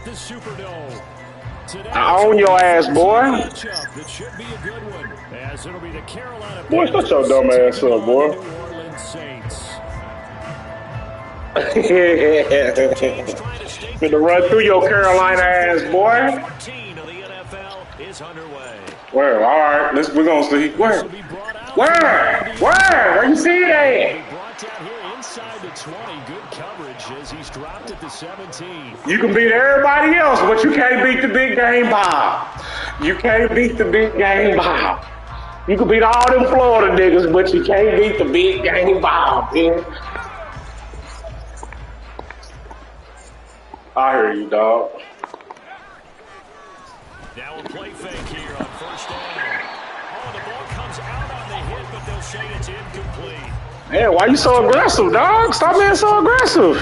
the Superdome. Today, I own your ass, boy. That should be a good one, as it'll be the Carolina Boy, shut your dumb ass up, boy. New Orleans Saints. Finna run through your Carolina ass, boy. 14 of the NFL is underway. Where? All right, we're gonna see. Where? Where you see that? Brought down here inside the 20. Good coverage as he's dropped at the 17. You can beat everybody else, but you can't beat the big game Bob. You can't beat the big game Bob. You can beat all them Florida niggas, but you can't beat the big game Bob, man. I hear you, dog. Now a play fake here on first down. Oh, the ball comes out on the hit, but they'll say it's incomplete. Man, why you so aggressive, dog? Stop being so aggressive.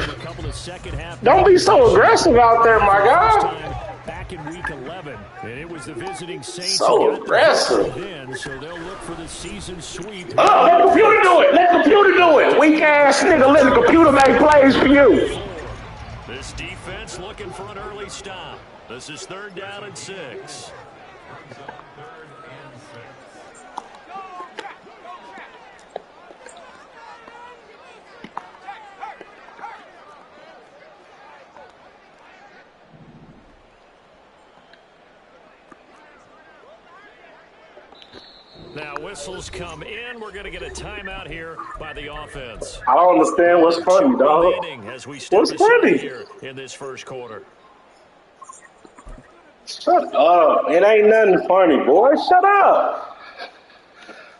Don't be so aggressive out there, my guy. Back in week 11, and it was the visiting Saints. So aggressive. So they'll look for the season sweep. Oh, let the computer do it. Let the computer do it. Weak ass nigga, let the computer make plays for you. This defense looking for an early stop. This is 3rd down and 6. Now whistles come in. We're going to get a timeout here by the offense. I don't understand what's funny, dog. What's funny? Here in this first quarter. Shut up. It ain't nothing funny, boy. Shut up.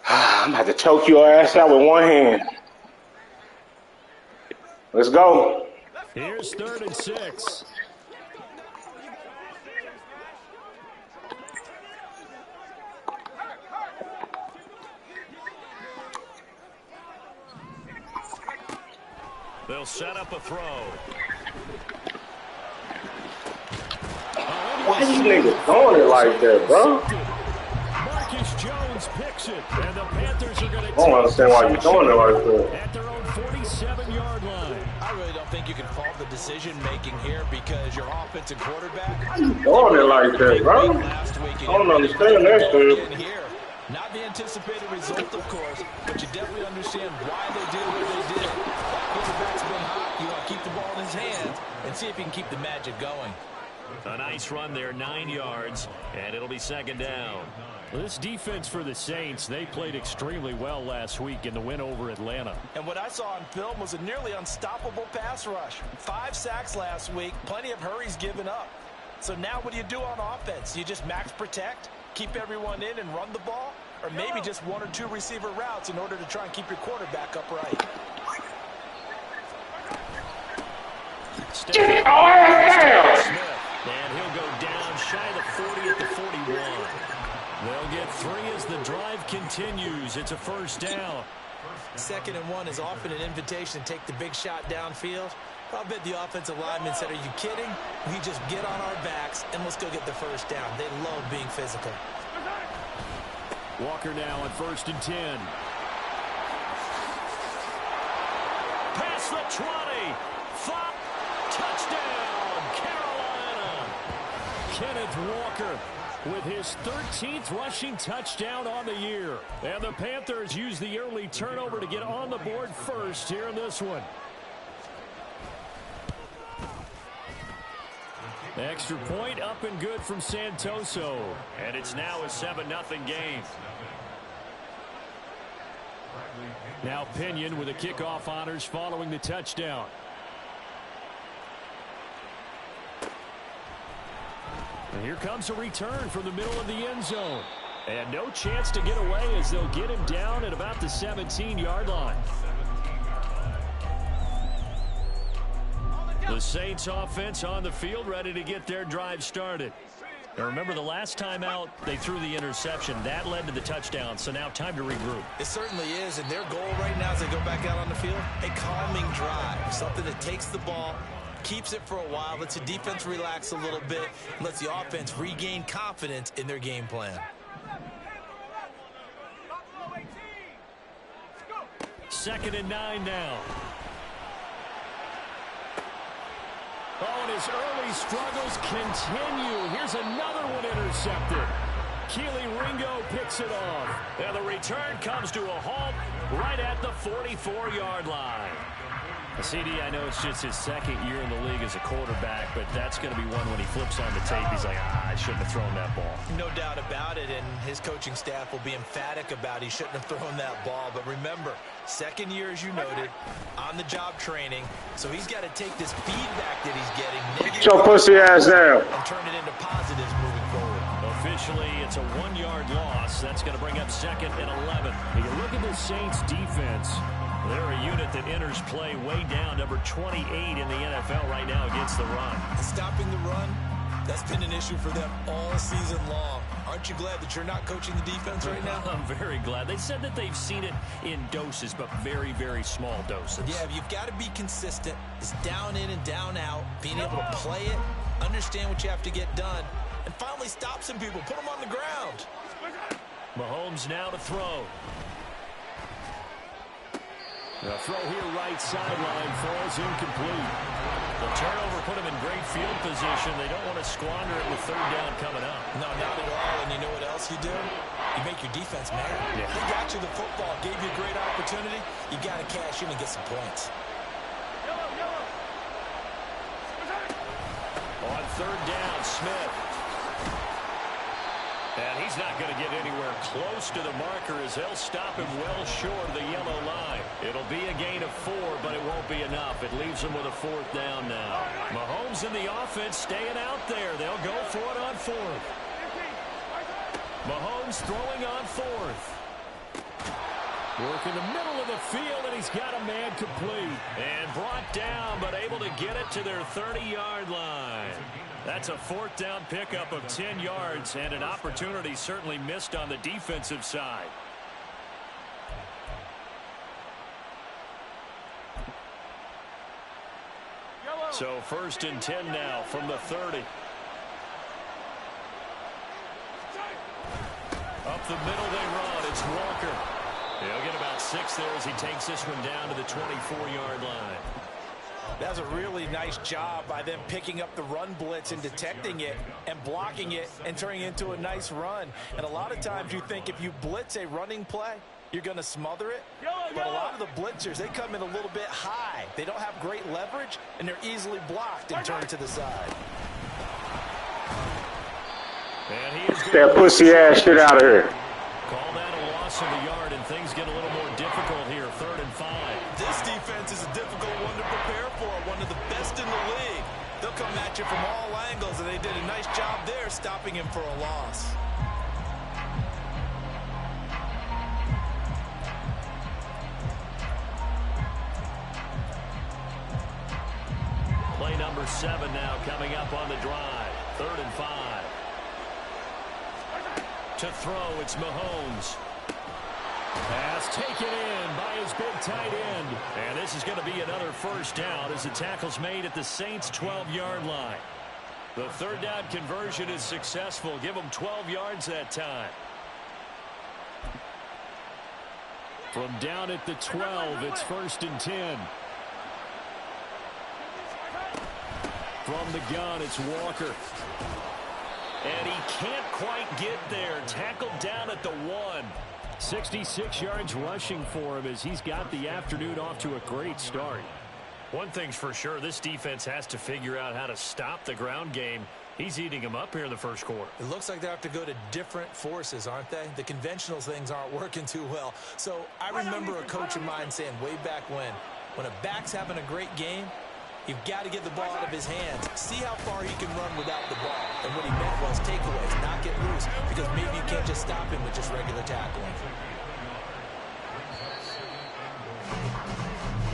I'm about to choke your ass out with one hand. Let's go. Here's 3rd and 6. They'll set up a throw. Why these niggas doing it like that, bro? Marcus Jones picks it, and the Panthers are going to I don't understand why you're doing it like that. At their own 47-yard line. I really don't think you can fault the decision-making here because your offensive quarterback... Why you doing it like that, bro? I don't understand that shit. Not the anticipated result, of course, but you definitely understand why they did what they did. Quarterback's been hot. You want to keep the ball in his hands and see if he can keep the magic going. A nice run there, 9 yards, and it'll be 2nd down. Well, this defense for the Saints, they played extremely well last week in the win over Atlanta. And what I saw on film was a nearly unstoppable pass rush. 5 sacks last week, plenty of hurries given up. So now what do you do on offense? You just max protect, keep everyone in and run the ball, or maybe just 1 or 2 receiver routes in order to try and keep your quarterback upright. Get your ass down! And he'll go down shy of the 40 at the 41. They'll get 3 as the drive continues. It's a 1st down. 2nd and 1 is often an invitation to take the big shot downfield. I'll bet the offensive lineman said, are you kidding? We just get on our backs and let's go get the 1st down. They love being physical. Walker now on 1st and 10. Past the 20. 5. Touchdown, Carolina. Kenneth Walker with his 13th rushing touchdown on the year. And the Panthers use the early turnover to get on the board first here in this one. Extra point up and good from Santoso. And it's now a 7-0 game. Now Pinion with the kickoff honors following the touchdown. And here comes a return from the middle of the end zone. And no chance to get away as they'll get him down at about the 17-yard line. The Saints offense on the field ready to get their drive started. Now remember, the last time out, they threw the interception. That led to the touchdown, so now time to regroup. It certainly is, and their goal right now as they go back out on the field, a calming drive, something that takes the ball, keeps it for a while, lets the defense relax a little bit, and lets the offense regain confidence in their game plan. 2nd and 9 now. Oh, and his early struggles continue. Here's another one intercepted. Keely Ringo picks it off. And the return comes to a halt right at the 44-yard line. CD, I know it's just his second year in the league as a quarterback, but that's going to be one when he flips on the tape. He's like, I shouldn't have thrown that ball. No doubt about it, and his coaching staff will be emphatic about he shouldn't have thrown that ball. But remember, second year, as you noted, on-the-job training, so he's got to take this feedback that he's getting, Get your pussy ass down, and turn it into positives moving forward. Officially, it's a 1-yard loss. That's going to bring up 2nd and 11. You look at the Saints defense. They're a unit that enters play way down, number 28 in the NFL right now against the run. Stopping the run, that's been an issue for them all season long. Aren't you glad that you're not coaching the defense right now? I'm very glad. They said that they've seen it in doses, but very, very small doses. Yeah, you've got to be consistent. It's down in and down out, being able to play it, understand what you have to get done, and finally stop some people, put them on the ground. Mahomes now to throw. The throw here, right sideline, falls incomplete. The turnover put him in great field position. They don't want to squander it with 3rd down coming up. No, not at all. And you know what else you do? You make your defense mad. Yeah. They got you the football, gave you a great opportunity. You got to cash in and get some points. On 3rd down, Smith. And he's not going to get anywhere close to the marker as they'll stop him well short of the yellow line. It'll be a gain of 4, but it won't be enough. It leaves him with a 4th down now. Mahomes and the offense staying out there. They'll go for it on 4th. Mahomes throwing on 4th. Work in the middle of the field, and he's got a man complete. And brought down, but able to get it to their 30-yard line. That's a 4th down pickup of 10 yards, and an opportunity certainly missed on the defensive side. So 1st and 10 now from the 30. Up the middle they run. It's Walker. He'll get about 6 there as he takes this one down to the 24-yard line. That's a really nice job by them picking up the run blitz and detecting it and blocking it and turning it into a nice run. And a lot of times you think if you blitz a running play, you're going to smother it. But a lot of the blitzers, they come in a little bit high. They don't have great leverage, and they're easily blocked and turned to the side. And he is get that pussy ass shit out of here. Call that a loss of a yard, and things get a little more difficult here. 3rd and 5. This defense is a difficult one to prepare for, one of the best in the league. They'll come at you from all angles, and they did a nice job there stopping him for a loss. Play number 7 now coming up on the drive. 3rd and 5. To throw, it's Mahomes. Pass taken in by his big tight end. And this is going to be another 1st down as the tackle's made at the Saints' 12-yard line. The 3rd down conversion is successful. Give them 12 yards that time. From down at the 12, it's 1st and 10. From the gun, it's Walker. And he can't quite get there. Tackled down at the 1. 66 yards rushing for him as he's got the afternoon off to a great start. One thing's for sure, this defense has to figure out how to stop the ground game. He's eating them up here in the 1st quarter. It looks like they have to go to different forces, aren't they? The conventional things aren't working too well. So I remember a coach of mine saying way back when a back's having a great game, you've got to get the ball out of his hands. See how far he can run without the ball. And what he meant was takeaways, not get loose, because maybe you can't just stop him with just regular tackling.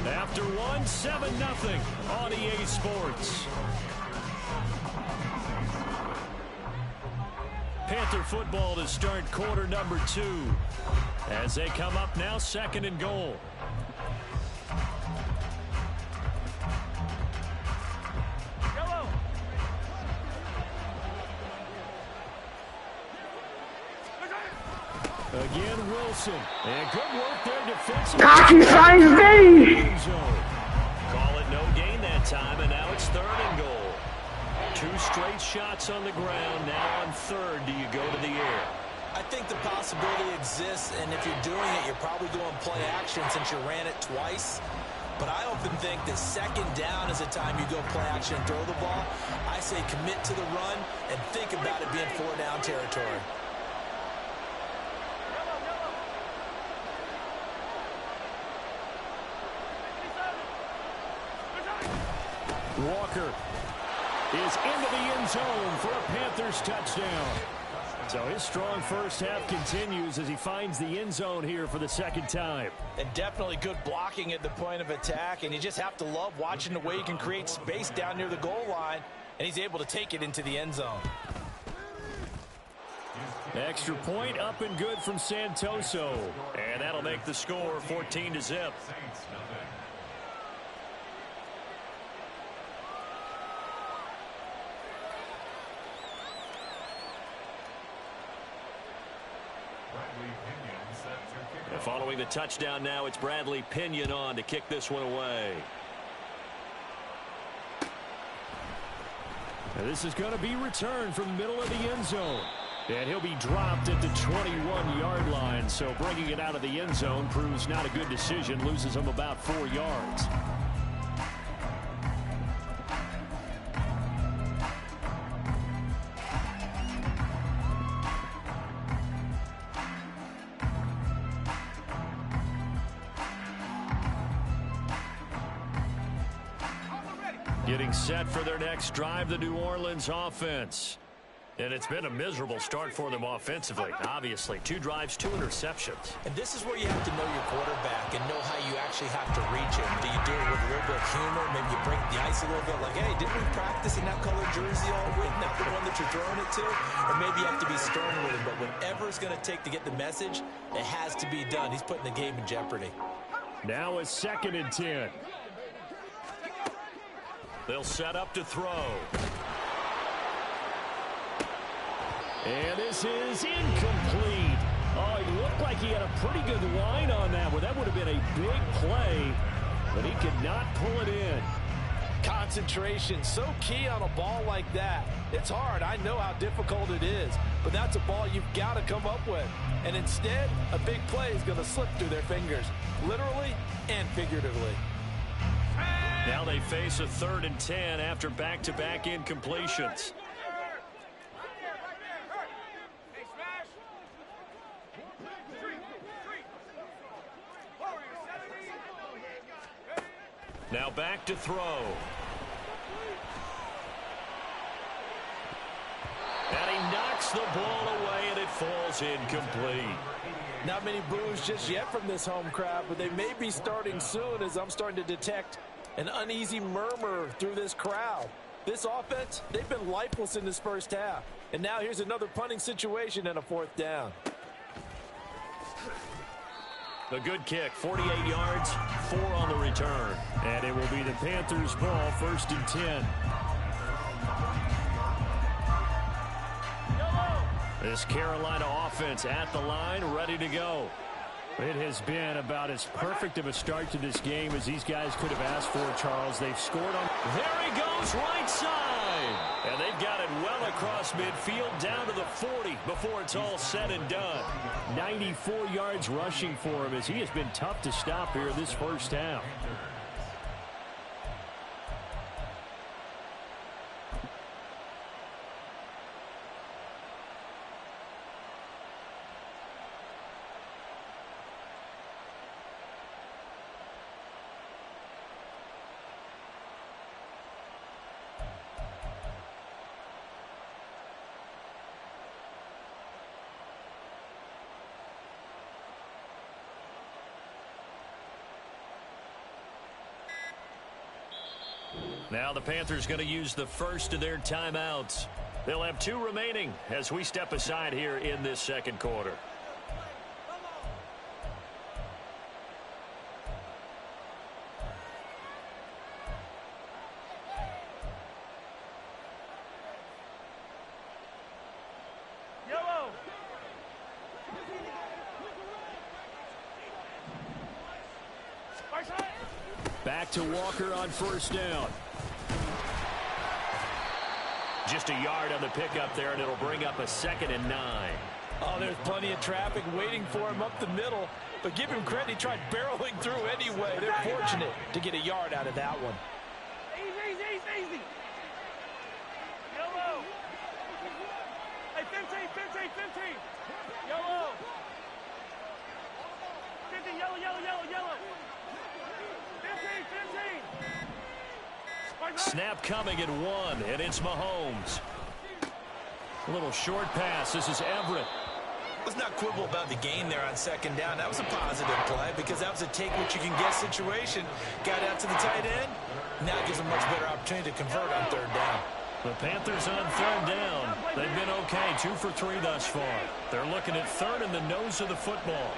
After 1, 7-0 on EA Sports. Panther football to start quarter number 2. As they come up now, 2nd and goal. Again, Wilson. And good work there defensively. Cocky size me. Call it no gain that time, and now it's 3rd and goal. 2 straight shots on the ground. Now on third, do you go to the air? I think the possibility exists, and if you're doing it, you're probably going play action since you ran it twice. But I often think that second down is a time you go play action and throw the ball. I say commit to the run and think about it being 4-down territory. Walker is into the end zone for a Panthers touchdown. So his strong first half continues as he finds the end zone here for the second time. And definitely good blocking at the point of attack. And you just have to love watching the way he can create space down near the goal line. And he's able to take it into the end zone. Extra point up and good from Santoso. And that'll make the score 14-0. And following the touchdown now, it's Bradley Pinion on to kick this one away. And this is going to be returned from the middle of the end zone. And he'll be dropped at the 21-yard line. So bringing it out of the end zone proves not a good decision. Loses him about 4 yards. Getting set for their next drive, the New Orleans offense. And it's been a miserable start for them offensively. Obviously, 2 drives, 2 interceptions. And this is where you have to know your quarterback and know how you actually have to reach him. Do you do it with a little bit of humor? Maybe you break the ice a little bit like, hey, didn't we practice in that colored jersey all week? Not the one that you're throwing it to? Or maybe you have to be stern with him. But whatever it's going to take to get the message, it has to be done. He's putting the game in jeopardy. Now a 2nd and 10. They'll set up to throw. And this is incomplete. Oh, he looked like he had a pretty good line on that one. That would have been a big play, but he could not pull it in. Concentration, so key on a ball like that. It's hard. I know how difficult it is, but that's a ball you've got to come up with. And instead, a big play is going to slip through their fingers, literally and figuratively. Now they face a 3rd and 10 after back-to-back incompletions. Now back to throw. And he knocks the ball away, and it falls incomplete. Not many boos just yet from this home crowd, but they may be starting soon as I'm starting to detect an uneasy murmur through this crowd. This offense, they've been lifeless in this first half. And now here's another punting situation and a 4th down. The good kick, 48 yards, 4 on the return. And it will be the Panthers' ball, 1st and 10. This Carolina offense at the line, ready to go. It has been about as perfect of a start to this game as these guys could have asked for, Charles. They've scored on. There he goes, right side. And they've got it well across midfield down to the 40 before it's all said and done. 94 yards rushing for him as he has been tough to stop here this first half. Now the Panthers going to use the first of their timeouts. They'll have 2 remaining as we step aside here in this second quarter. Back to Walker on 1st down. Just a yard on the pickup there, and it'll bring up a 2nd and 9. Oh, there's plenty of traffic waiting for him up the middle. But give him credit, he tried barreling through anyway. They're fortunate to get a yard out of that one. Easy. Yellow. Hey, 15. Yellow. 15, yellow. 15. Snap coming at 1, and it's Mahomes. A little short pass. This is Everett. Let's not quibble about the gain there on 2nd down. That was a positive play because that was a take-what-you-can-get situation. Got out to the tight end. Now gives them a much better opportunity to convert on 3rd down. The Panthers on 3rd down. They've been okay, 2 for 3 thus far. They're looking at 3rd in the nose of the football.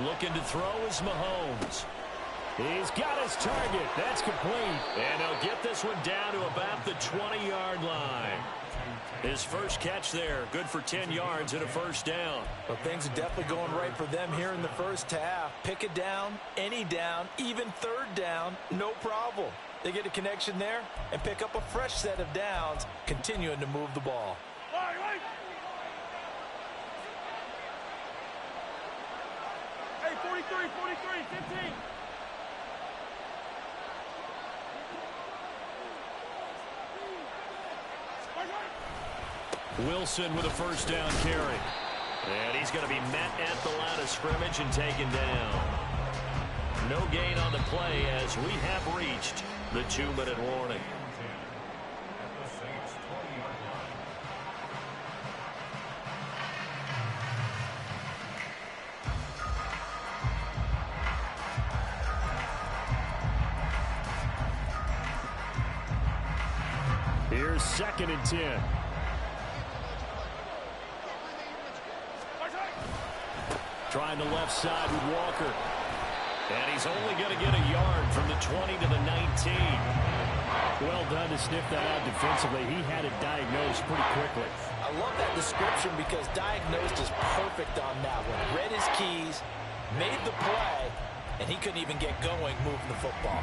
Looking to throw is Mahomes. He's got his target. That's complete. And he'll get this one down to about the 20-yard line. His first catch there, good for 10 yards and a 1st down. Well, things are definitely going right for them here in the first half. Pick it down, any down, even 3rd down, no problem. They get a connection there and pick up a fresh set of downs, continuing to move the ball. Hey, 43, 15. Wilson with a 1st down carry. And he's going to be met at the line of scrimmage and taken down. No gain on the play as we have reached the 2-minute warning. Here's 2nd and 10. Trying the left side with Walker. And he's only going to get a yard from the 20 to the 19. Well done to sniff that out defensively. He had it diagnosed pretty quickly. I love that description because diagnosed is perfect on that one. Read his keys, made the play, and he couldn't even get going moving the football.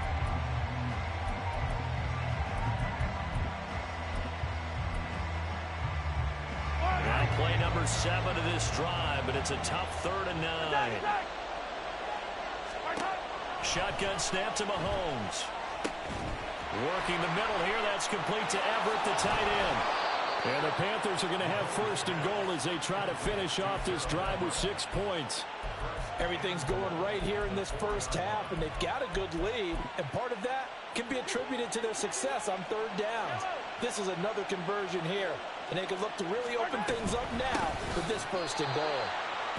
Now play number 7 of this drive, but it's a tough 3rd and 9. Shotgun snap to Mahomes. Working the middle here. That's complete to Everett, the tight end. And the Panthers are going to have 1st and goal as they try to finish off this drive with 6 points. Everything's going right here in this first half, and they've got a good lead. And part of that can be attributed to their success on 3rd downs. This is another conversion here, and they can look to really open things up now with this 1st and goal.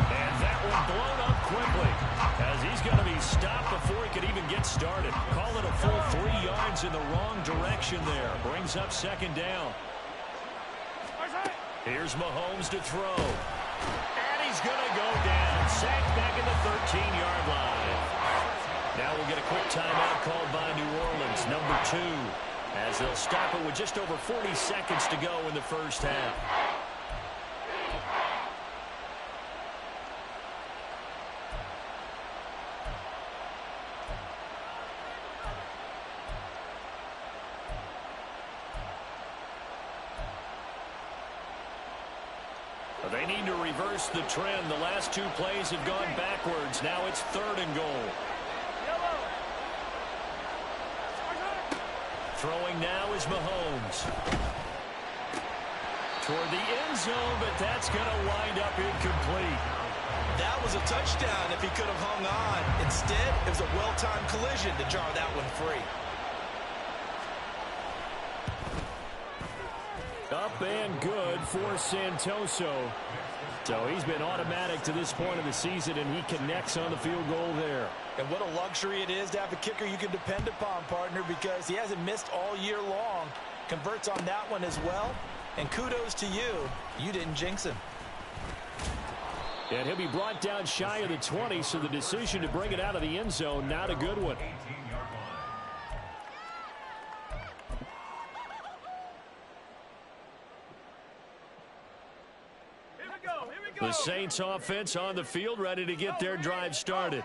And that one blown up quickly as he's going to be stopped before he could even get started. Call it a full 3 yards in the wrong direction there. Brings up 2nd down. Here's Mahomes to throw. And he's going to go down. Sacked back at the 13-yard line. Now we'll get a quick timeout called by New Orleans, number 2, as they'll stop it with just over 40 seconds to go in the first half. They need to reverse the trend. The last 2 plays have gone backwards. Now it's 3rd and goal. Throwing now is Mahomes. Toward the end zone, but that's going to wind up incomplete. That was a touchdown if he could have hung on. Instead, it was a well-timed collision to jar that one free. Up and good for Santoso. So he's been automatic to this point of the season, and he connects on the field goal there. And what a luxury it is to have a kicker you can depend upon, partner, because he hasn't missed all year long. Converts on that one as well. And kudos to you. You didn't jinx him. And he'll be brought down shy of the 20, so the decision to bring it out of the end zone, not a good one. Here we The Saints offense on the field, ready to get their drive started.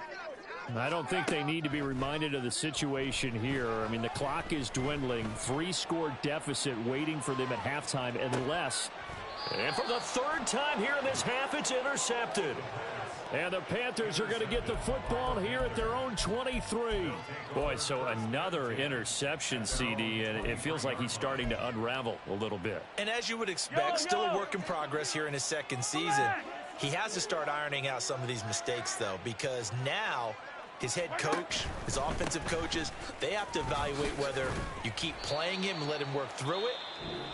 I don't think they need to be reminded of the situation here. I mean, the clock is dwindling. 3-score deficit waiting for them at halftime unless... And for the third time here in this half, it's intercepted. And the Panthers are going to get the football here at their own 23. Boy, so another interception, CD, and it feels like he's starting to unravel a little bit. And as you would expect, still a work in progress here in his second season. He has to start ironing out some of these mistakes, though, because now his head coach, his offensive coaches, they have to evaluate whether you keep playing him and let him work through it,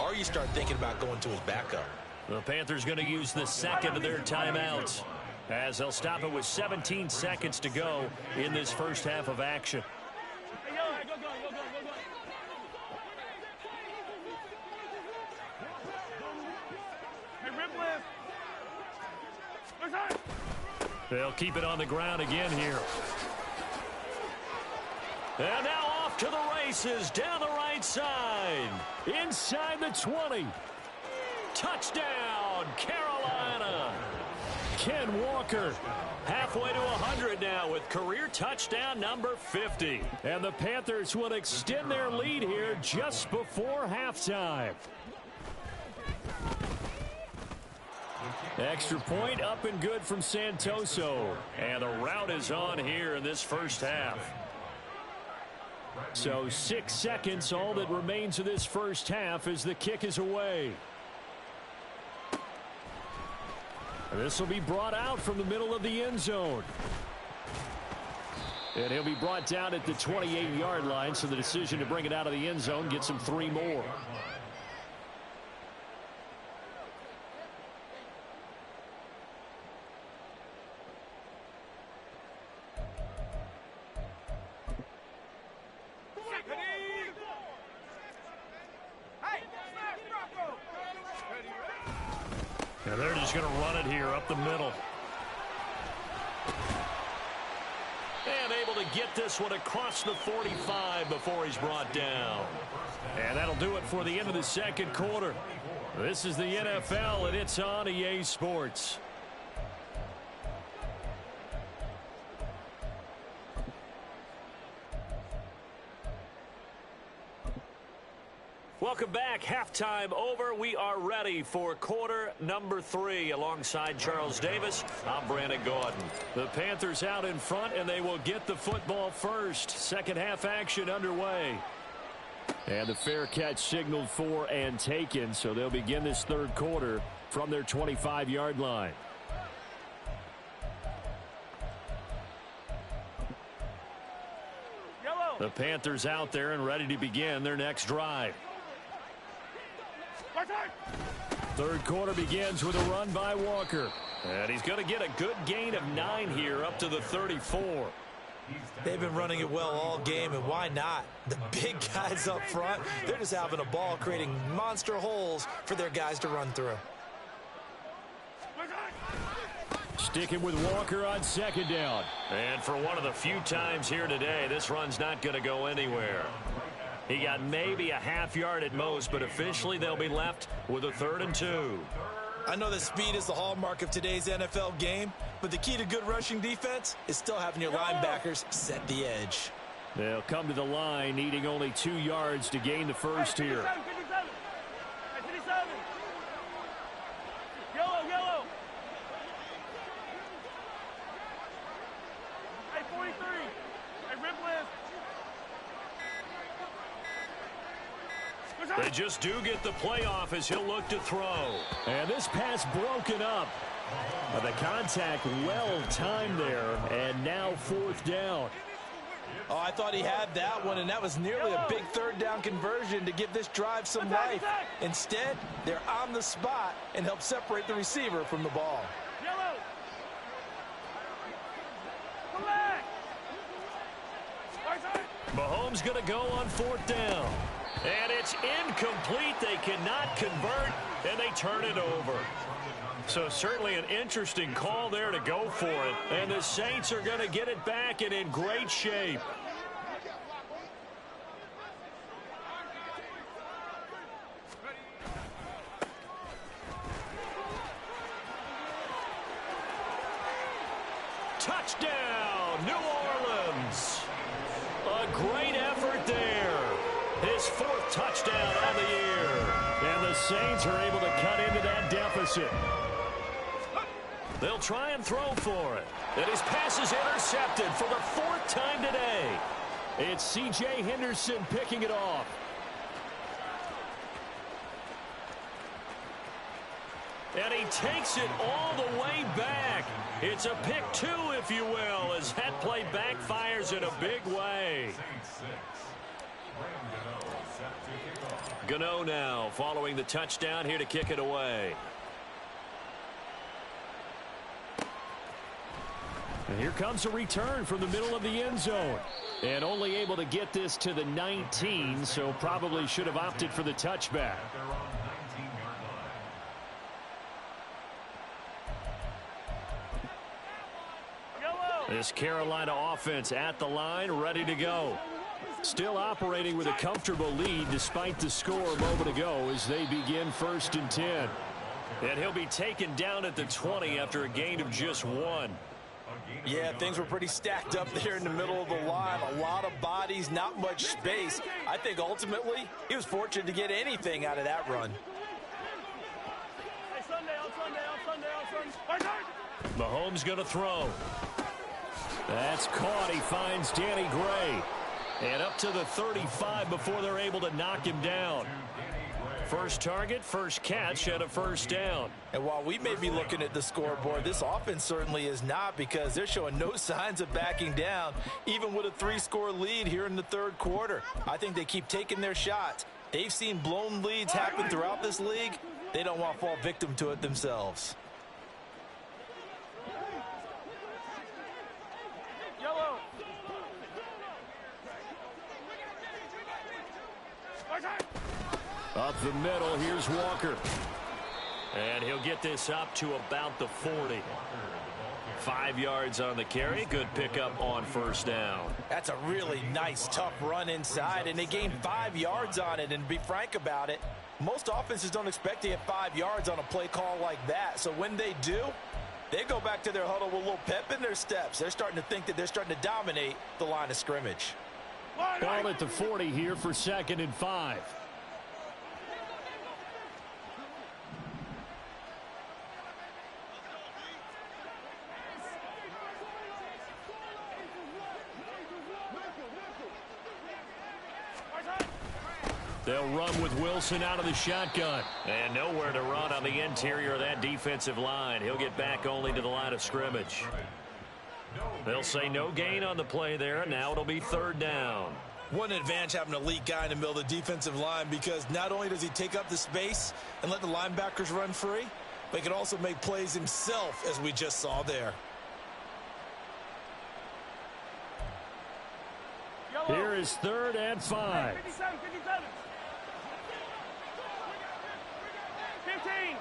or you start thinking about going to his backup. The Panthers going to use the second of their timeouts, as they'll stop it with 17 seconds to go in this first half of action. Hey, yo, go, go, go, go, go, go. Hey, rip lift. Good time. They'll keep it on the ground again here. And now off to the races down the right side. Inside the 20. Touchdown, Carolina. Ken Walker halfway to 100 now with career touchdown number 50. And the Panthers will extend their lead here just before halftime. Extra point up and good from Santoso. And the route is on here in this first half. So 6 seconds, all that remains of this first half as the kick is away. This will be brought out from the middle of the end zone. And he'll be brought down at the 28-yard line, so the decision to bring it out of the end zone gets him 3 more. And they're just going to run it here up the middle. And able to get this one across the 45 before he's brought down. And that'll do it for the end of the second quarter. This is the NFL, and it's on EA Sports. Welcome back. Halftime over. We are ready for quarter number 3. Alongside Charles Davis, I'm Brandon Gordon. The Panthers out in front, and they will get the football first. Second half action underway. And the fair catch signaled for and taken, so they'll begin this third quarter from their 25-yard line. Yellow. The Panthers out there and ready to begin their next drive. Third quarter begins with a run by Walker. And he's going to get a good gain of 9 here up to the 34. They've been running it well all game, and why not? The big guys up front, they're just having a ball, creating monster holes for their guys to run through. Sticking with Walker on second down. And for one of the few times here today, this run's not going to go anywhere. He got maybe a half yard at most, but officially they'll be left with a 3rd and 2. I know that speed is the hallmark of today's NFL game, but the key to good rushing defense is still having your linebackers set the edge. They'll come to the line, needing only 2 yards to gain the first here. 57. Hey, 57. Yellow, yellow. Hey, 43. Hey, rip lift. They just do get the playoff as he'll look to throw. And this pass broken up. The contact well timed there, and now 4th down. Oh, I thought he had that one, and that was nearly a big 3rd down conversion to give this drive some life. Instead, they're on the spot and help separate the receiver from the ball. Yellow. Come back. Mahomes going to go on 4th down. And it's incomplete. They cannot convert, and they turn it over. So certainly an interesting call there to go for it. And the Saints are going to get it back and in great shape. Touchdown, New Orleans. A great effort there. His 4th touchdown on the year. And the Saints are able to cut into that deficit. They'll try and throw for it. And his pass is intercepted for the 4th time today. It's C.J. Henderson picking it off. And he takes it all the way back. It's a pick 2, if you will, as that play backfires in a big way. Gano now following the touchdown, here to kick it away. And here comes a return from the middle of the end zone. And only able to get this to the 19, so probably should have opted for the touchback. This Carolina offense at the line, ready to go. Still operating with a comfortable lead despite the score a moment ago as they begin 1st and 10. And he'll be taken down at the 20 after a gain of just 1. Yeah, things were pretty stacked up there in the middle of the line. A lot of bodies, not much space. I think ultimately he was fortunate to get anything out of that run. Hey, Sunday. Mahomes going to throw. That's caught. He finds Danny Gray. And up to the 35 before they're able to knock him down. First target, first catch, and a 1st down. And while we may be looking at the scoreboard, this offense certainly is not, because they're showing no signs of backing down, even with a 3-score lead here in the 3rd quarter. I think they keep taking their shots. They've seen blown leads happen throughout this league. They don't want to fall victim to it themselves. Yellow. Up the middle, here's Walker. And he'll get this up to about the 40. 5 yards on the carry. Good pickup on 1st down. That's a really nice, tough run inside, and they gained 5 yards on it. And to be frank about it, most offenses don't expect to get 5 yards on a play call like that. So when they do, they go back to their huddle with a little pep in their steps. They're starting to think that they're starting to dominate the line of scrimmage. Ball at the 40 here for 2nd and 5. They'll run with Wilson out of the shotgun. And nowhere to run on the interior of that defensive line. He'll get back only to the line of scrimmage. They'll say no gain on the play there. Now it'll be 3rd down. What an advantage having an elite guy in the middle of the defensive line, because not only does he take up the space and let the linebackers run free, but he can also make plays himself, as we just saw there. Yellow. Here is 3rd and 5. 57. 15.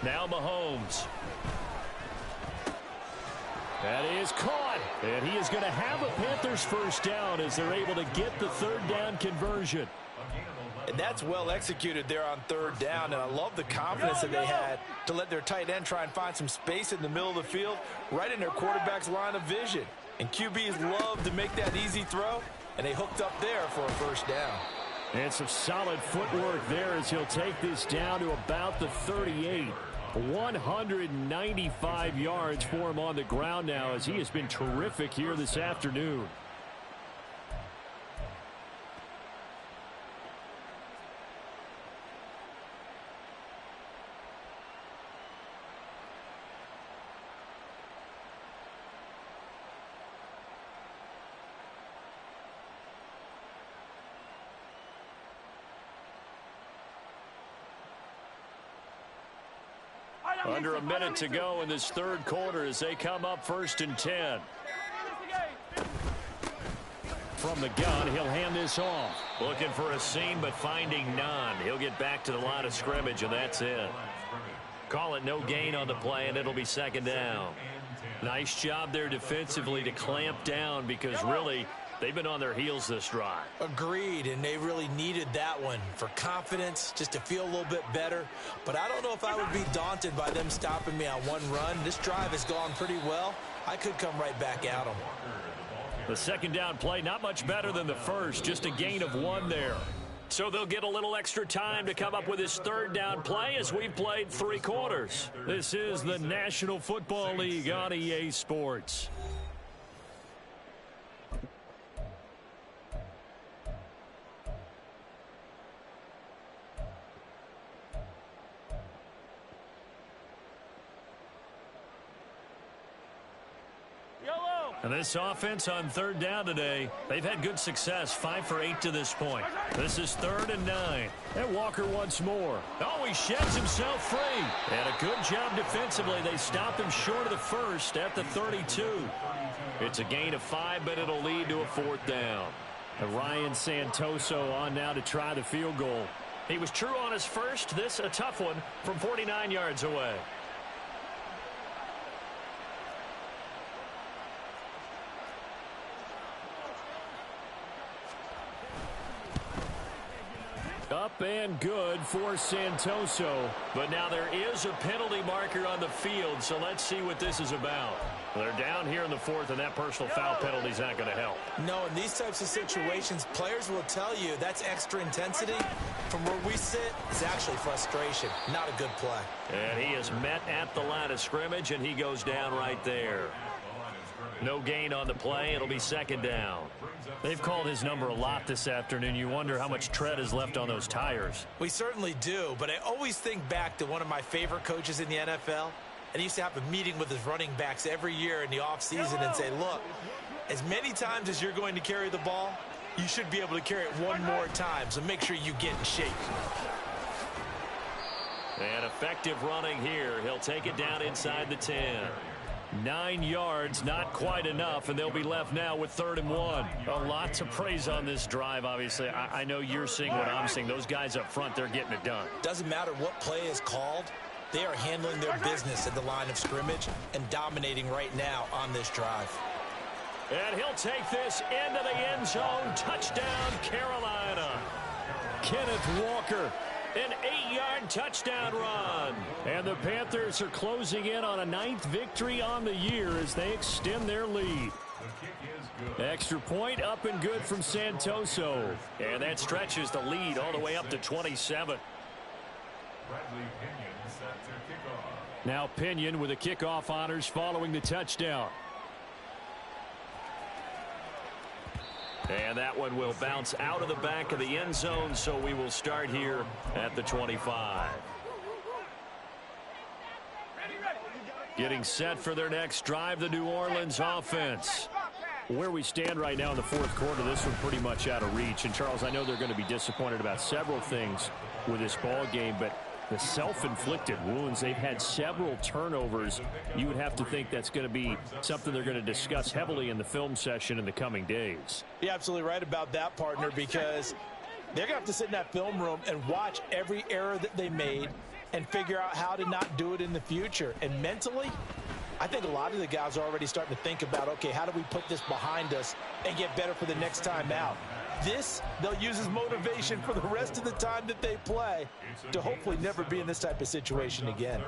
Now Mahomes. That is caught. And he is going to have a Panthers 1st down as they're able to get the 3rd down conversion. And that's well executed there on 3rd down. And I love the confidence that they had to let their tight end try and find some space in the middle of the field, right in their quarterback's line of vision. And QBs love to make that easy throw, and they hooked up there for a 1st down. And some solid footwork there as he'll take this down to about the 38. 195 yards for him on the ground now, as he has been terrific here this afternoon. Under a minute to go in this 3rd quarter as they come up 1st and 10. From the gun, he'll hand this off. Looking for a seam, but finding none. He'll get back to the line of scrimmage, and that's it. Call it no gain on the play, and it'll be 2nd down. Nice job there defensively to clamp down, because really They've been on their heels this drive. Agreed, and they really needed that one for confidence, just to feel a little bit better. But I don't know if I would be daunted by them stopping me on one run. This drive has gone pretty well. I could come right back at them. The second down play, not much better than the first, just a gain of 1 there. So they'll get a little extra time to come up with his third down play as we've played 3 quarters. This is the National Football League on EA Sports. And this offense on third down today, they've had good success, 5 for 8 to this point. This is 3rd and 9. And Walker once more. Oh, he sheds himself free. And a good job defensively. They stop him short of the first at the 32. It's a gain of 5, but it'll lead to a 4th down. And Ryan Santoso on now to try the field goal. He was true on his first. This a tough one from 49 yards away. Up and good for Santoso. But now there is a penalty marker on the field, so let's see what this is about. They're down here in the 4th, and that personal foul penalty is not going to help. No, in these types of situations, players will tell you that's extra intensity. From where we sit, it's actually frustration. Not a good play. And he is met at the line of scrimmage, and he goes down right there. No gain on the play. It'll be 2nd down. They've called his number a lot this afternoon. You wonder how much tread is left on those tires. We certainly do, but I always think back to one of my favorite coaches in the NFL. And he used to have a meeting with his running backs every year in the offseason and say, look, as many times as you're going to carry the ball, you should be able to carry it one more time, so make sure you get in shape. And effective running here. He'll take it down inside the 10. 9 yards, not quite enough, and they'll be left now with 3rd and 1. A lot to praise on this drive, obviously. I know you're seeing what I'm seeing. Those guys up front, they're getting it done. Doesn't matter what play is called. They are handling their business at the line of scrimmage and dominating right now on this drive. And he'll take this into the end zone. Touchdown, Carolina. Kenneth Walker. An 8-yard touchdown run. And the Panthers are closing in on a 9th victory on the year as they extend their lead. Extra point up and good from Santoso. And that stretches the lead all the way up to 27. Now Pinion with the kickoff honors following the touchdown. And that one will bounce out of the back of the end zone, so we will start here at the 25. Getting set for their next drive, the New Orleans offense. Where we stand right now in the 4th quarter, this one pretty much out of reach. And, Charles, I know they're going to be disappointed about several things with this ball game, but the self-inflicted wounds, they've had several turnovers. You would have to think that's going to be something they're going to discuss heavily in the film session in the coming days. You're absolutely right about that, partner, because they're going to have to sit in that film room and watch every error that they made and figure out how to not do it in the future. And mentally, I think a lot of the guys are already starting to think about, okay, how do we put this behind us and get better for the next time out? This, they'll use as motivation for the rest of the time that they play to hopefully never be in this type of situation again.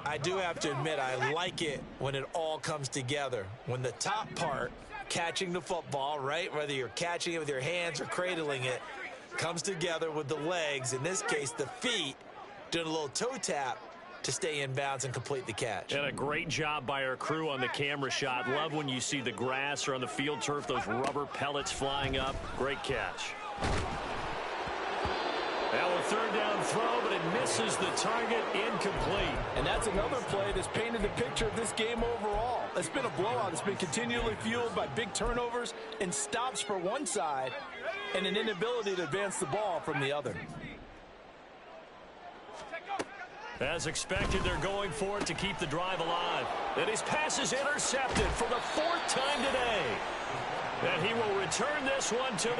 I do have to admit, I like it when it all comes together. When the top part, catching the football, right, whether you're catching it with your hands or cradling it, comes together with the legs, in this case the feet, doing a little toe tap to stay in bounds and complete the catch. And a great job by our crew on the camera shot. Love when you see the grass or on the field turf, those rubber pellets flying up. Great catch. Now a 3rd down throw, but it misses the target, incomplete. And that's another play that's painted the picture of this game overall. It's been a blowout. It's been continually fueled by big turnovers and stops for one side and an inability to advance the ball from the other. As expected, they're going for it to keep the drive alive. And his pass is intercepted for the 4th time today. And he will return this one to the